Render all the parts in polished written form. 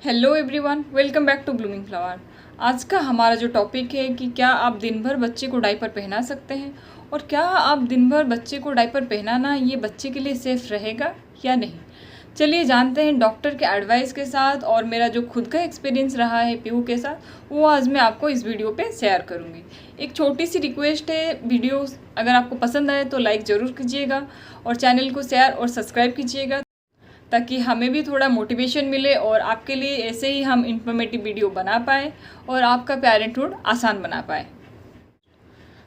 Hello everyone, welcome back to blooming flower. आज का हमारा जो टॉपिक है कि क्या आप दिन भर बच्चे को डायपर पहना सकते हैं और क्या आप दिन भर बच्चे को डायपर पहनाना ये बच्चे के लिए सेफ़ रहेगा या नहीं। चलिए जानते हैं डॉक्टर के एडवाइस के साथ, और मेरा जो खुद का एक्सपीरियंस रहा है पीहू के साथ वो आज मैं आपको इस वीडियो पे शेयर करूँगी। एक छोटी सी रिक्वेस्ट है, वीडियो अगर आपको पसंद आए तो लाइक ज़रूर कीजिएगा और चैनल को शेयर और सब्सक्राइब कीजिएगा ताकि हमें भी थोड़ा मोटिवेशन मिले और आपके लिए ऐसे ही हम इन्फॉर्मेटिव वीडियो बना पाए और आपका पेरेंटहुड आसान बना पाए।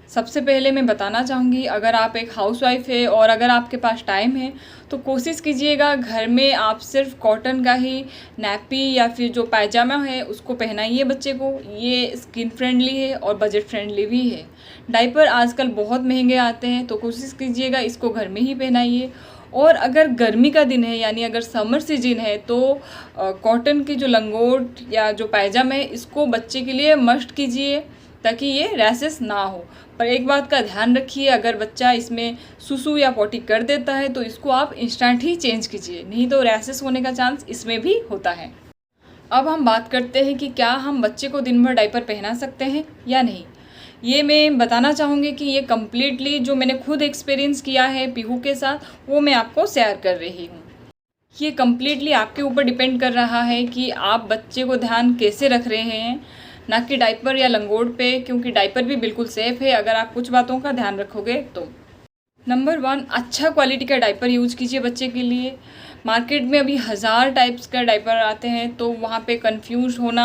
सबसे पहले मैं बताना चाहूँगी, अगर आप एक हाउसवाइफ है और अगर आपके पास टाइम है तो कोशिश कीजिएगा घर में आप सिर्फ कॉटन का ही नैपी या फिर जो पायजामा है उसको पहनाइए बच्चे को। ये स्किन फ्रेंडली है और बजट फ्रेंडली भी है। डायपर आजकल बहुत महंगे आते हैं तो कोशिश कीजिएगा इसको घर में ही पहनाइए। और अगर गर्मी का दिन है यानी अगर समर सीजन है तो कॉटन की जो लंगोट या जो पायजामा है इसको बच्चे के लिए मस्ट कीजिए ताकि ये रैशेस ना हो। पर एक बात का ध्यान रखिए, अगर बच्चा इसमें सुसु या पॉटी कर देता है तो इसको आप इंस्टेंट ही चेंज कीजिए, नहीं तो रैशेस होने का चांस इसमें भी होता है। अब हम बात करते हैं कि क्या हम बच्चे को दिन भर डायपर पहना सकते हैं या नहीं। ये मैं बताना चाहूँगी कि ये कम्प्लीटली जो मैंने खुद एक्सपीरियंस किया है पीहू के साथ वो मैं आपको शेयर कर रही हूँ। ये कम्प्लीटली आपके ऊपर डिपेंड कर रहा है कि आप बच्चे को ध्यान कैसे रख रहे हैं, ना कि डायपर या लंगोट पे, क्योंकि डायपर भी बिल्कुल सेफ़ है अगर आप कुछ बातों का ध्यान रखोगे तो। नंबर 1, अच्छा क्वालिटी का डायपर यूज़ कीजिए बच्चे के लिए। मार्केट में अभी 1000 टाइप्स का डायपर आते हैं तो वहाँ पे कंफ्यूज होना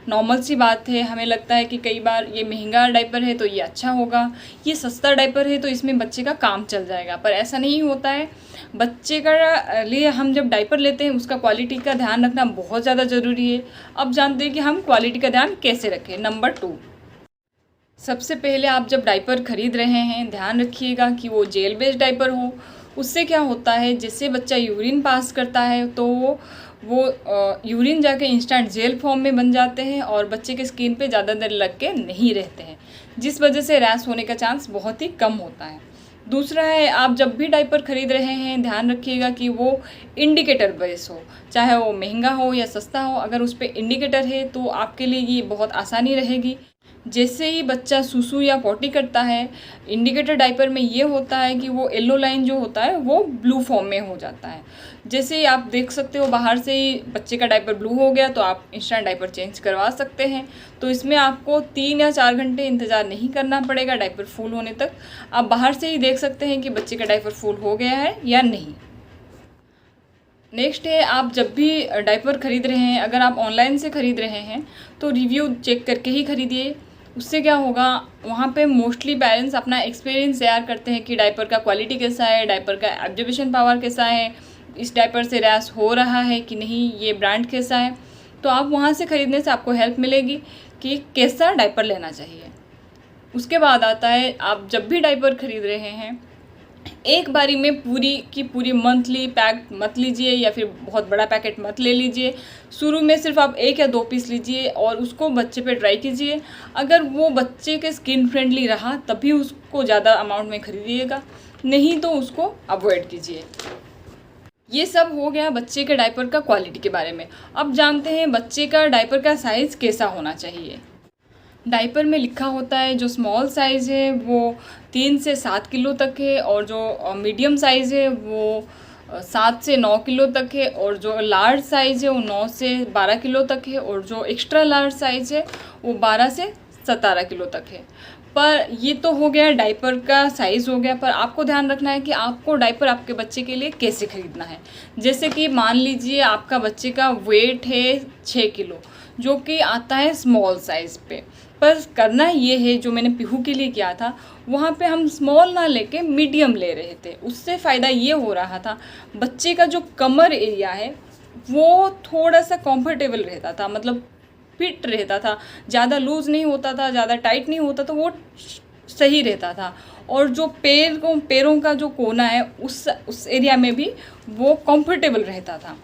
नॉर्मल सी बात है। हमें लगता है कि कई बार ये महंगा डायपर है तो ये अच्छा होगा, ये सस्ता डायपर है तो इसमें बच्चे का काम चल जाएगा, पर ऐसा नहीं होता है। बच्चे का लिए हम जब डायपर लेते हैं उसका क्वालिटी का ध्यान रखना बहुत ज़्यादा ज़रूरी है। अब जानते हैं कि हम क्वालिटी का ध्यान कैसे रखें। नंबर 2, सबसे पहले आप जब डायपर ख़रीद रहे हैं ध्यान रखिएगा कि वो जेल बेस्ड डायपर हो। उससे क्या होता है, जैसे बच्चा यूरिन पास करता है तो वो यूरिन जाके इंस्टेंट जेल फॉर्म में बन जाते हैं और बच्चे के स्किन पे ज़्यादा देर लग के नहीं रहते हैं, जिस वजह से रैश होने का चांस बहुत ही कम होता है। दूसरा है, आप जब भी डायपर ख़रीद रहे हैं ध्यान रखिएगा कि वो इंडिकेटर बेस हो, चाहे वो महंगा हो या सस्ता हो। अगर उस पर इंडिकेटर है तो आपके लिए ये बहुत आसानी रहेगी। जैसे ही बच्चा सुसु या पॉटी करता है, इंडिकेटर डायपर में ये होता है कि वो येलो लाइन जो होता है वो ब्लू फॉर्म में हो जाता है। जैसे ही आप देख सकते हो बाहर से ही बच्चे का डायपर ब्लू हो गया तो आप इंस्टेंट डायपर चेंज करवा सकते हैं। तो इसमें आपको 3 या 4 घंटे इंतज़ार नहीं करना पड़ेगा डायपर फुल होने तक। आप बाहर से ही देख सकते हैं कि बच्चे का डायपर फुल हो गया है या नहीं। नेक्स्ट है, आप जब भी डायपर ख़रीद रहे हैं, अगर आप ऑनलाइन से ख़रीद रहे हैं तो रिव्यू चेक करके ही ख़रीदिए। उससे क्या होगा, वहाँ पे मोस्टली पेरेंट्स अपना एक्सपीरियंस शेयर करते हैं कि डायपर का क्वालिटी कैसा है, डायपर का एब्जॉर्प्शन पावर कैसा है, इस डायपर से रैश हो रहा है कि नहीं, ये ब्रांड कैसा है। तो आप वहाँ से ख़रीदने से आपको हेल्प मिलेगी कि कैसा डायपर लेना चाहिए। उसके बाद आता है, आप जब भी डायपर ख़रीद रहे हैं एक बारी में पूरी की पूरी मंथली पैक मत लीजिए या फिर बहुत बड़ा पैकेट मत ले लीजिए। शुरू में सिर्फ आप 1 या 2 पीस लीजिए और उसको बच्चे पे ट्राई कीजिए। अगर वो बच्चे के स्किन फ्रेंडली रहा तभी उसको ज़्यादा अमाउंट में खरीदिएगा, नहीं तो उसको अवॉइड कीजिए। ये सब हो गया बच्चे के डायपर का क्वालिटी के बारे में। अब जानते हैं बच्चे का डायपर का साइज़ कैसा होना चाहिए। डायपर में लिखा होता है जो स्मॉल साइज़ है वो 3 से 7 किलो तक है, और जो मीडियम साइज़ है वो 7 से 9 किलो तक है, और जो लार्ज साइज़ है वो 9 से 12 किलो तक है, और जो एक्स्ट्रा लार्ज साइज़ है वो 12 से 17 किलो तक है। पर ये तो हो गया डायपर का साइज़ हो गया, पर आपको ध्यान रखना है कि आपको डायपर आपके बच्चे के लिए कैसे ख़रीदना है। जैसे कि मान लीजिए आपका बच्चे का वेट है 6 किलो, जो कि आता है स्मॉल साइज़ पे। पर करना ये है, जो मैंने पीहू के लिए किया था वहाँ पे हम स्मॉल ना लेके मीडियम ले रहे थे। उससे फ़ायदा ये हो रहा था, बच्चे का जो कमर एरिया है वो थोड़ा सा कंफर्टेबल रहता था, मतलब फिट रहता था, ज़्यादा लूज़ नहीं होता था, ज़्यादा टाइट नहीं होता, तो वो सही रहता था। और जो पैरों का जो कोना है उस एरिया में भी वो कंफर्टेबल रहता था।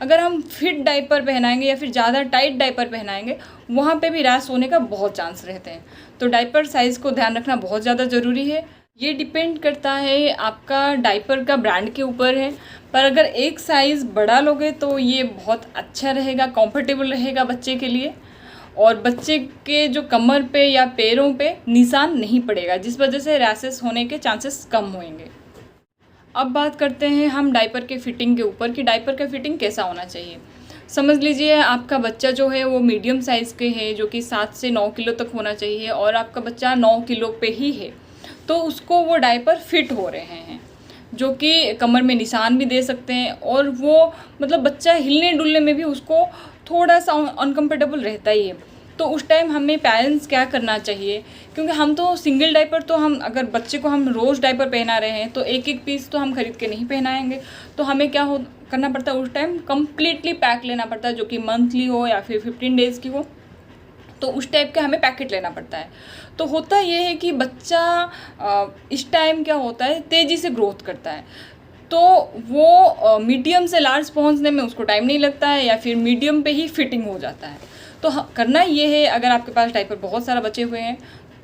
अगर हम फिट डायपर पहनाएंगे या फिर ज़्यादा टाइट डायपर पहनाएंगे वहाँ पे भी रैश होने का बहुत चांस रहते हैं। तो डायपर साइज़ को ध्यान रखना बहुत ज़्यादा ज़रूरी है। ये डिपेंड करता है आपका डायपर का ब्रांड के ऊपर है, पर अगर एक साइज़ बड़ा लोगे तो ये बहुत अच्छा रहेगा, कंफर्टेबल रहेगा बच्चे के लिए, और बच्चे के जो कमर पे या पैरों पे निशान नहीं पड़ेगा, जिस वजह से रैशेस होने के चांसेस कम होंगे। अब बात करते हैं हम डायपर के फिटिंग के ऊपर कि डायपर का फिटिंग कैसा होना चाहिए। समझ लीजिए आपका बच्चा जो है वो मीडियम साइज़ के है, जो कि 7 से 9 किलो तक होना चाहिए, और आपका बच्चा 9 किलो पे ही है, तो उसको वो डायपर फिट हो रहे हैं, जो कि कमर में निशान भी दे सकते हैं, और वो मतलब बच्चा हिलने डुलने में भी उसको थोड़ा सा अनकम्फर्टेबल रहता ही है। तो उस टाइम हमें पेरेंट्स क्या करना चाहिए, क्योंकि हम तो सिंगल डायपर, तो हम अगर बच्चे को हम रोज़ डायपर पहना रहे हैं तो एक एक पीस तो हम खरीद के नहीं पहनाएंगे, तो हमें क्या करना पड़ता है उस टाइम, कम्प्लीटली पैक लेना पड़ता है, जो कि मंथली हो या फिर 15 डेज़ की हो, तो उस टाइप का हमें पैकेट लेना पड़ता है। तो होता ये है कि बच्चा इस टाइम क्या होता है, तेज़ी से ग्रोथ करता है, तो वो मीडियम से लार्ज पहुंचने में उसको टाइम नहीं लगता है, या फिर मीडियम पे ही फिटिंग हो जाता है। तो करना ये है, अगर आपके पास डायपर बहुत सारा बचे हुए हैं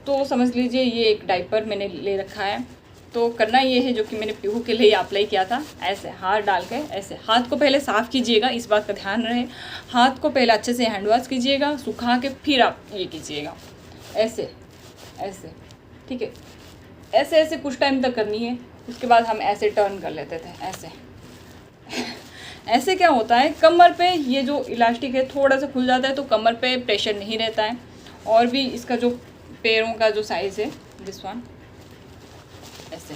तो समझ लीजिए ये एक डायपर मैंने ले रखा है, तो करना ये है, जो कि मैंने पीहू के लिए अप्लाई किया था, ऐसे हाथ डाल के, ऐसे हाथ को पहले साफ़ कीजिएगा, इस बात का ध्यान रहे, हाथ को पहले अच्छे से हैंड वॉश कीजिएगा, सुखा के फिर आप ये कीजिएगा, ऐसे ऐसे, ठीक है, ऐसे ऐसे कुछ टाइम तक करनी है। उसके बाद हम ऐसे टर्न कर लेते थे, ऐसे ऐसे क्या होता है, कमर पे ये जो इलास्टिक है थोड़ा सा खुल जाता है, तो कमर पे प्रेशर नहीं रहता है, और भी इसका जो पैरों का जो साइज़ है, दिस वन, ऐसे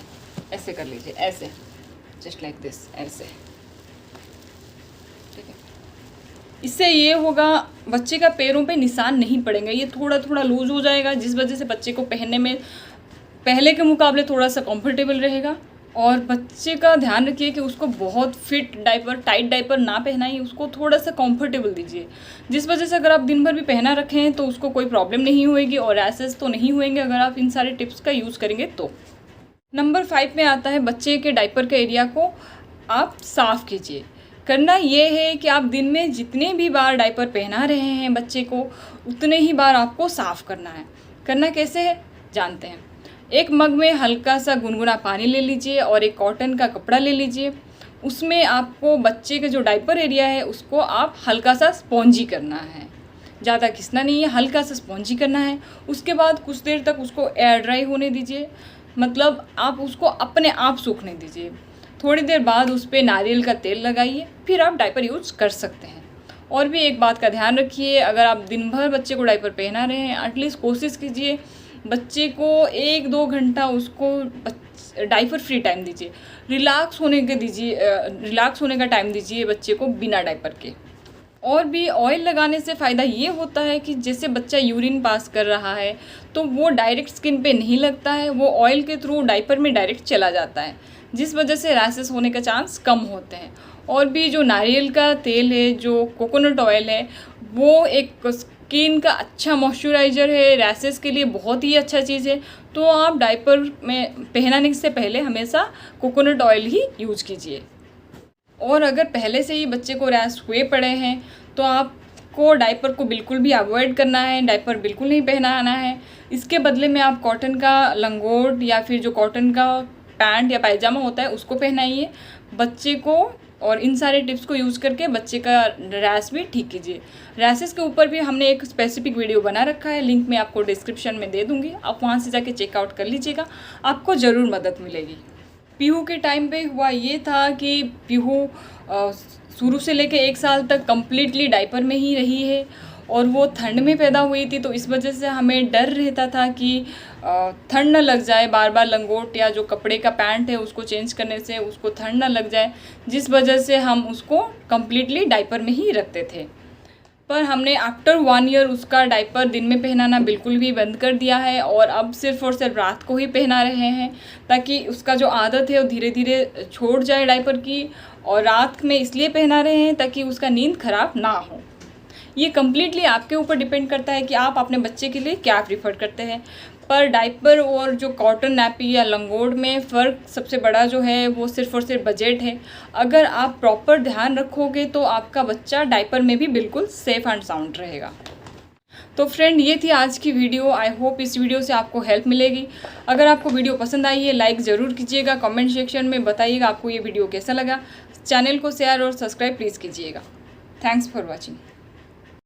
ऐसे कर लीजिए, ऐसे जस्ट लाइक दिस, ऐसे, ठीक है। इससे ये होगा, बच्चे का पैरों पे निशान नहीं पड़ेंगे, ये थोड़ा थोड़ा लूज हो जाएगा, जिस वजह से बच्चे को पहनने में पहले के मुकाबले थोड़ा सा कंफर्टेबल रहेगा। और बच्चे का ध्यान रखिए कि उसको बहुत फिट डायपर, टाइट डायपर ना पहनाइए, उसको थोड़ा सा कंफर्टेबल दीजिए, जिस वजह से अगर आप दिन भर भी पहना रखें तो उसको कोई प्रॉब्लम नहीं होएगी, और रैशेस तो नहीं होंगे अगर आप इन सारे टिप्स का यूज़ करेंगे तो। नंबर 5 में आता है, बच्चे के डायपर के एरिया को आप साफ़ कीजिए। करना ये है कि आप दिन में जितने भी बार डायपर पहना रहे हैं बच्चे को, उतने ही बार आपको साफ़ करना है। करना कैसे है जानते हैं। एक मग में हल्का सा गुनगुना पानी ले लीजिए और एक कॉटन का कपड़ा ले लीजिए, उसमें आपको बच्चे के जो डायपर एरिया है उसको आप हल्का सा स्पॉन्जी करना है, ज़्यादा घिसना नहीं है, हल्का सा स्पॉन्जी करना है। उसके बाद कुछ देर तक उसको एयर ड्राई होने दीजिए, मतलब आप उसको अपने आप सूखने दीजिए। थोड़ी देर बाद उस पर नारियल का तेल लगाइए, फिर आप डायपर यूज़ कर सकते हैं। और भी एक बात का ध्यान रखिए, अगर आप दिन भर बच्चे को डायपर पहना रहे हैं, एटलीस्ट कोशिश कीजिए बच्चे को 1-2 घंटा उसको डायपर फ्री टाइम दीजिए, रिलैक्स होने का टाइम दीजिए बच्चे को बिना डायपर के। और भी ऑयल लगाने से फ़ायदा ये होता है कि जैसे बच्चा यूरिन पास कर रहा है तो वो डायरेक्ट स्किन पे नहीं लगता है, वो ऑयल के थ्रू डायपर में डायरेक्ट चला जाता है, जिस वजह से रैशेस होने का चांस कम होते हैं। और भी जो नारियल का तेल है, जो कोकोनट ऑयल है, वो एक स्किन का अच्छा मॉइस्चराइज़र है, रैशेस के लिए बहुत ही अच्छा चीज़ है। तो आप डायपर में पहनाने से पहले हमेशा कोकोनट ऑयल ही यूज कीजिए। और अगर पहले से ही बच्चे को रैश हुए पड़े हैं तो आपको डायपर को बिल्कुल भी अवॉइड करना है, डायपर बिल्कुल नहीं पहनाना है। इसके बदले में आप कॉटन का लंगोट या फिर जो कॉटन का पैंट या पायजामा होता है उसको पहनाइए बच्चे को, और इन सारे टिप्स को यूज़ करके बच्चे का रैश भी ठीक कीजिए। रैशेस के ऊपर भी हमने एक स्पेसिफिक वीडियो बना रखा है, लिंक मैं आपको डिस्क्रिप्शन में दे दूँगी, आप वहाँ से जाके चेकआउट कर लीजिएगा, आपको ज़रूर मदद मिलेगी। पीहू के टाइम पे हुआ ये था कि पीहू शुरू से लेके 1 साल तक कम्प्लीटली डायपर में ही रही है, और वो ठंड में पैदा हुई थी, तो इस वजह से हमें डर रहता था कि ठंड न लग जाए, बार बार लंगोट या जो कपड़े का पैंट है उसको चेंज करने से उसको ठंड न लग जाए, जिस वजह से हम उसको कम्प्लीटली डायपर में ही रखते थे। पर हमने आफ्टर 1 ईयर उसका डायपर दिन में पहनाना बिल्कुल भी बंद कर दिया है, और अब सिर्फ और सिर्फ रात को ही पहना रहे हैं, ताकि उसका जो आदत है वो धीरे धीरे छोड़ जाए डायपर की। और रात में इसलिए पहना रहे हैं ताकि उसका नींद खराब ना हो। ये कम्प्लीटली आपके ऊपर डिपेंड करता है कि आप अपने बच्चे के लिए क्या प्रीफर करते हैं। पर डायपर और जो कॉटन नैपी या लंगोट में फ़र्क सबसे बड़ा जो है वो सिर्फ और सिर्फ बजट है। अगर आप प्रॉपर ध्यान रखोगे तो आपका बच्चा डायपर में भी बिल्कुल सेफ़ एंड साउंड रहेगा। तो फ्रेंड ये थी आज की वीडियो। आई होप इस वीडियो से आपको हेल्प मिलेगी। अगर आपको वीडियो पसंद आई है लाइक ज़रूर कीजिएगा, कमेंट सेक्शन में बताइएगा आपको ये वीडियो कैसा लगा। चैनल को शेयर और सब्सक्राइब प्लीज़ कीजिएगा। Thanks for watching.